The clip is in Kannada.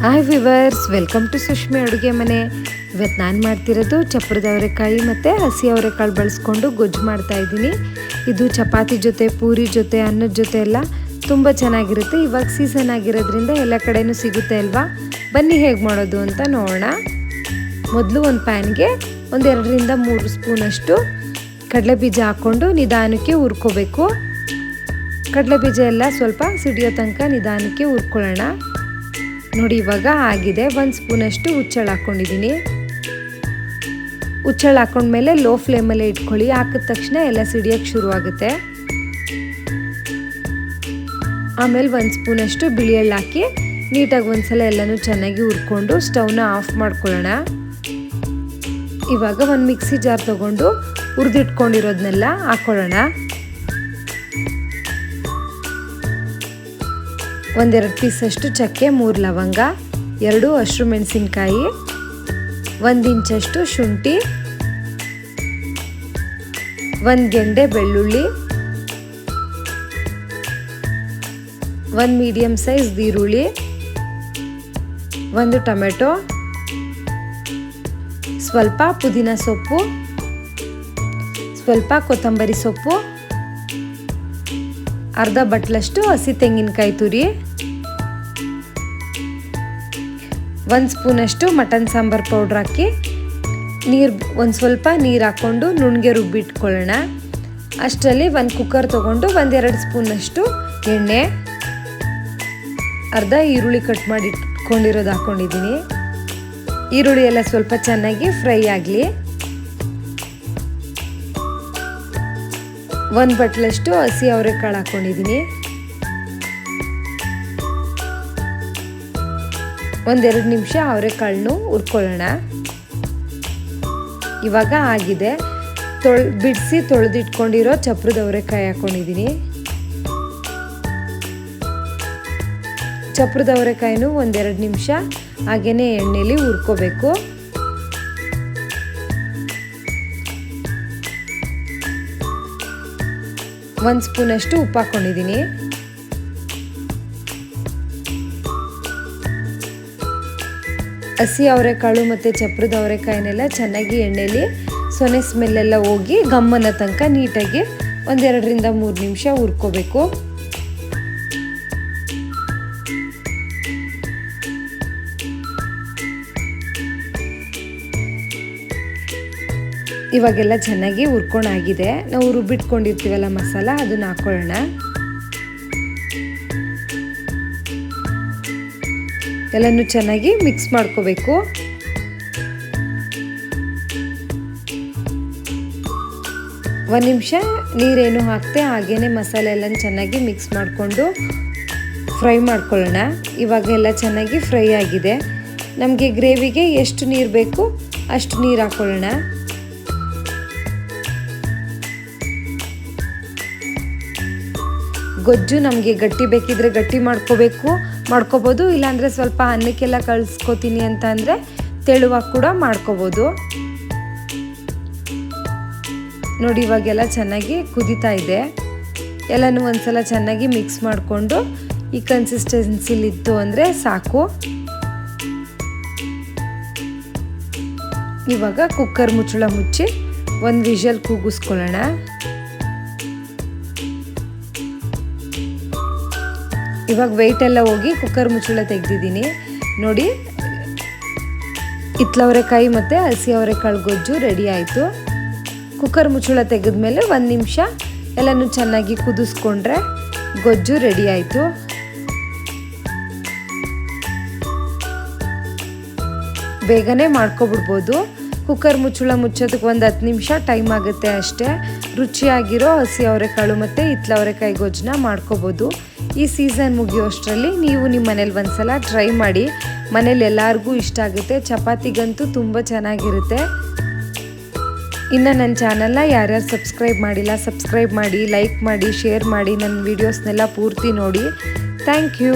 ಹಾಯ್ ವಿವರ್ಸ್, ವೆಲ್ಕಮ್ ಟು ಸುಷ್ಮಿ ಅಡುಗೆ ಮನೆ. ಇವತ್ತು ನಾನು ಮಾಡ್ತಿರೋದು ಚಪ್ರದ ಅವರೆಕಾಯಿ ಮತ್ತು ಹಸಿ ಅವರೆಕಾಳು ಬಳಸ್ಕೊಂಡು ಗೊಜ್ಜು ಮಾಡ್ತಾ ಇದ್ದೀನಿ. ಇದು ಚಪಾತಿ ಜೊತೆ, ಪೂರಿ ಜೊತೆ, ಅನ್ನದ ಜೊತೆ ಎಲ್ಲ ತುಂಬ ಚೆನ್ನಾಗಿರುತ್ತೆ. ಇವಾಗ ಸೀಸನ್ ಆಗಿರೋದ್ರಿಂದ ಎಲ್ಲ ಕಡೆನೂ ಸಿಗುತ್ತೆ ಅಲ್ವಾ. ಬನ್ನಿ ಹೇಗೆ ಮಾಡೋದು ಅಂತ ನೋಡೋಣ. ಮೊದಲು ಒಂದು ಪ್ಯಾನ್ಗೆ 2ರಿಂದ 3 ಸ್ಪೂನಷ್ಟು ಕಡಲೆಬೀಜ ಹಾಕ್ಕೊಂಡು ನಿಧಾನಕ್ಕೆ ಹುರ್ಕೋಬೇಕು. ಕಡಲೆಬೀಜ ಎಲ್ಲ ಸ್ವಲ್ಪ ಸಿಡಿಯೋ ತನಕ ನಿಧಾನಕ್ಕೆ ಹುರ್ಕೊಳ್ಳೋಣ. ನೋಡಿ, ಇವಾಗ ಆಗಿದೆ. 1 ಸ್ಪೂನಷ್ಟು ಹುಚ್ಚೆಳ್ಳು ಹಾಕ್ಕೊಂಡಿದ್ದೀನಿ. ಹುಚ್ಚೆಳ್ಳು ಹಾಕೊಂಡ್ಮೇಲೆ ಲೋ ಫ್ಲೇಮಲ್ಲೇ ಇಟ್ಕೊಳ್ಳಿ. ಹಾಕಿದ ತಕ್ಷಣ ಎಲ್ಲ ಸಿಡಿಯೋಕ್ಕೆ ಶುರುವಾಗುತ್ತೆ. ಆಮೇಲೆ 1 ಸ್ಪೂನಷ್ಟು ಬಿಳಿ ಎಳ್ಳು ಹಾಕಿ ನೀಟಾಗಿ ಒಂದ್ಸಲ ಎಲ್ಲನೂ ಚೆನ್ನಾಗಿ ಹುರ್ಕೊಂಡು ಸ್ಟವ್ನ ಆಫ್ ಮಾಡ್ಕೊಳ್ಳೋಣ. ಇವಾಗ ಒಂದು ಮಿಕ್ಸಿ ಜಾರ್ ತೊಗೊಂಡು ಹುರಿದಿಟ್ಕೊಂಡಿರೋದನ್ನೆಲ್ಲ ಹಾಕ್ಕೊಳ್ಳೋಣ. 1-2 ಪೀಸಷ್ಟು ಚಕ್ಕೆ, 3 ಲವಂಗ, 2 ಹಸಿರು ಮೆಣಸಿನ್ಕಾಯಿ, 1 ಇಂಚಷ್ಟು ಶುಂಠಿ, 1 ಗೆಂಡೆ ಬೆಳ್ಳುಳ್ಳಿ, 1 ಮೀಡಿಯಮ್ ಸೈಜ್ ಈರುಳ್ಳಿ, 1 ಟೊಮೆಟೊ, ಸ್ವಲ್ಪ ಪುದೀನ ಸೊಪ್ಪು, ಸ್ವಲ್ಪ ಕೊತ್ತಂಬರಿ ಸೊಪ್ಪು, ಅರ್ಧ ಬಟ್ಲಷ್ಟು ಹಸಿ ತೆಂಗಿನಕಾಯಿ ತುರಿ, 1 ಸ್ಪೂನಷ್ಟು ಮಟನ್ ಸಾಂಬಾರ್ ಪೌಡ್ರ್ ಹಾಕಿ ಒಂದು ಸ್ವಲ್ಪ ನೀರು ಹಾಕ್ಕೊಂಡು ನುಣ್ಣಗೆ ರುಬ್ಬಿಟ್ಕೊಳ್ಳೋಣ. ಅಷ್ಟರಲ್ಲಿ 1 ಕುಕ್ಕರ್ ತೊಗೊಂಡು 1-2 ಸ್ಪೂನಷ್ಟು ಎಣ್ಣೆ, ಅರ್ಧ ಈರುಳ್ಳಿ ಕಟ್ ಮಾಡಿ ಇಟ್ಕೊಂಡಿರೋದು ಹಾಕ್ಕೊಂಡಿದ್ದೀನಿ. ಈರುಳ್ಳಿ ಎಲ್ಲ ಸ್ವಲ್ಪ ಚೆನ್ನಾಗಿ ಫ್ರೈ ಆಗಲಿ. 1 ಬಟ್ಲಷ್ಟು ಹಸಿ ಅವರೆಕಾಳು ಹಾಕ್ಕೊಂಡಿದ್ದೀನಿ. 1-2 ನಿಮಿಷ ಅವರೆಕಾಳನ್ನು ಹುರ್ಕೊಳ್ಳೋಣ. ಇವಾಗ ಆಗಿದೆ. ಬಿಡಿಸಿ ತೊಳೆದಿಟ್ಕೊಂಡಿರೋ ಚಪ್ರದ ಅವರೆಕಾಯಿ ಹಾಕ್ಕೊಂಡಿದ್ದೀನಿ. ಚಪ್ರದ ಅವರೆಕಾಯಿನೂ 1-2 ನಿಮಿಷ ಹಾಗೇನೆ ಎಣ್ಣೆಲಿ ಹುರ್ಕೋಬೇಕು. ಒಂದು ಸ್ಪೂನಷ್ಟು ಉಪ್ಪು ಹಾಕ್ಕೊಂಡಿದ್ದೀನಿ. ಹಸಿ ಅವರೆಕಾಳು ಮತ್ತು ಚಪ್ರದ ಅವರೆಕಾಯಿನೆಲ್ಲ ಚೆನ್ನಾಗಿ ಎಣ್ಣೆಲಿ ಸೊನೆ ಸ್ಮೆಲ್ಲೆಲ್ಲ ಹೋಗಿ ಗಮ್ಮನ ತನಕ ನೀಟಾಗಿ 1-2ರಿಂದ 3 ನಿಮಿಷ ಹುರ್ಕೋಬೇಕು. ಇವಾಗೆಲ್ಲ ಚೆನ್ನಾಗಿ ಹುರ್ಕೊಂಡಾಗಿದೆ. ನಾವು ರುಬ್ಬಿಟ್ಕೊಂಡಿರ್ತೀವಲ್ಲ ಮಸಾಲ, ಅದನ್ನ ಹಾಕೊಳ್ಳೋಣ. ಎಲ್ಲನೂ ಚೆನ್ನಾಗಿ ಮಿಕ್ಸ್ ಮಾಡ್ಕೋಬೇಕು. ಒಂದು ನಿಮಿಷ ನೀರೇನು ಹಾಕ್ತೆ ಹಾಗೇನೆ ಮಸಾಲೆ ಎಲ್ಲ ಚೆನ್ನಾಗಿ ಮಿಕ್ಸ್ ಮಾಡಿಕೊಂಡು ಫ್ರೈ ಮಾಡ್ಕೊಳ್ಳೋಣ. ಇವಾಗ ಎಲ್ಲ ಚೆನ್ನಾಗಿ ಫ್ರೈ ಆಗಿದೆ. ನಮಗೆ ಗ್ರೇವಿಗೆ ಎಷ್ಟು ನೀರು ಬೇಕು ಅಷ್ಟು ನೀರು ಹಾಕ್ಕೊಳ್ಳೋಣ. ಗೊಜ್ಜು ನಮಗೆ ಗಟ್ಟಿ ಬೇಕಿದ್ರೆ ಗಟ್ಟಿ ಮಾಡ್ಕೋಬೋದು. ಇಲ್ಲಾಂದರೆ ಸ್ವಲ್ಪ ಅನ್ನಕ್ಕೆಲ್ಲ ಕಳಿಸ್ಕೋತೀನಿ ಅಂತ ಅಂದರೆ ತೆಳುವಾಗಿ ಕೂಡ ಮಾಡ್ಕೋಬೋದು. ನೋಡಿ, ಇವಾಗೆಲ್ಲ ಚೆನ್ನಾಗಿ ಕುದೀತಾ ಇದೆ. ಎಲ್ಲನೂ ಒಂದ್ಸಲ ಚೆನ್ನಾಗಿ ಮಿಕ್ಸ್ ಮಾಡಿಕೊಂಡು ಈ ಕನ್ಸಿಸ್ಟೆನ್ಸಿಲಿತ್ತು ಅಂದರೆ ಸಾಕು. ಇವಾಗ ಕುಕ್ಕರ್ ಮುಚ್ಚಳ ಮುಚ್ಚಿ 1 ವಿಷಲ್ ಕೂಗಿಸ್ಕೊಳ್ಳೋಣ. ಇವಾಗ ವೆಯ್ಟ್ ಎಲ್ಲ ಹೋಗಿ ಕುಕ್ಕರ್ ಮುಚ್ಚಳ ತೆಗೆದಿದ್ದೀನಿ. ನೋಡಿ, ಹಿತ್ತಲವರೆಕಾಯಿ ಮತ್ತು ಹಸಿ ಅವರೆಕಾಳು ಗೊಜ್ಜು ರೆಡಿ ಆಯಿತು. ಕುಕ್ಕರ್ ಮುಚ್ಚಳ ತೆಗೆದ್ಮೇಲೆ 1 ನಿಮಿಷ ಎಲ್ಲನೂ ಚೆನ್ನಾಗಿ ಕುದಿಸ್ಕೊಂಡ್ರೆ ಗೊಜ್ಜು ರೆಡಿ ಆಯಿತು. ಬೇಗನೆ ಮಾಡ್ಕೊಬಿಡ್ಬೋದು. ಕುಕ್ಕರ್ ಮುಚ್ಚಳ ಮುಚ್ಚೋದಕ್ಕೆ 10 ನಿಮಿಷ ಟೈಮ್ ಆಗುತ್ತೆ ಅಷ್ಟೇ. ರುಚಿಯಾಗಿರೋ ಹಸಿ ಅವರೆಕಾಳು ಮತ್ತು ಹಿತ್ತಲವರೆಕಾಯಿ ಗೊಜ್ಜನ್ನ ಮಾಡ್ಕೋಬೋದು. ಈ ಸೀಸನ್ ಮುಗಿಯೋಷ್ಟರಲ್ಲಿ ನೀವು ನಿಮ್ಮ ಮನೇಲಿ ಒಂದ್ಸಲ ಟ್ರೈ ಮಾಡಿ. ಮನೇಲಿ ಎಲ್ಲರಿಗೂ ಇಷ್ಟ ಆಗುತ್ತೆ. ಚಪಾತಿಗಂತೂ ತುಂಬ ಚೆನ್ನಾಗಿರುತ್ತೆ. ಇನ್ನು ನನ್ನ ಚಾನಲ್ನ ಯಾರ್ಯಾರು ಸಬ್ಸ್ಕ್ರೈಬ್ ಮಾಡಿಲ್ಲ, ಸಬ್ಸ್ಕ್ರೈಬ್ ಮಾಡಿ, ಲೈಕ್ ಮಾಡಿ, ಶೇರ್ ಮಾಡಿ. ನನ್ನ ವೀಡಿಯೋಸ್ನೆಲ್ಲ ಪೂರ್ತಿ ನೋಡಿ. Thank you.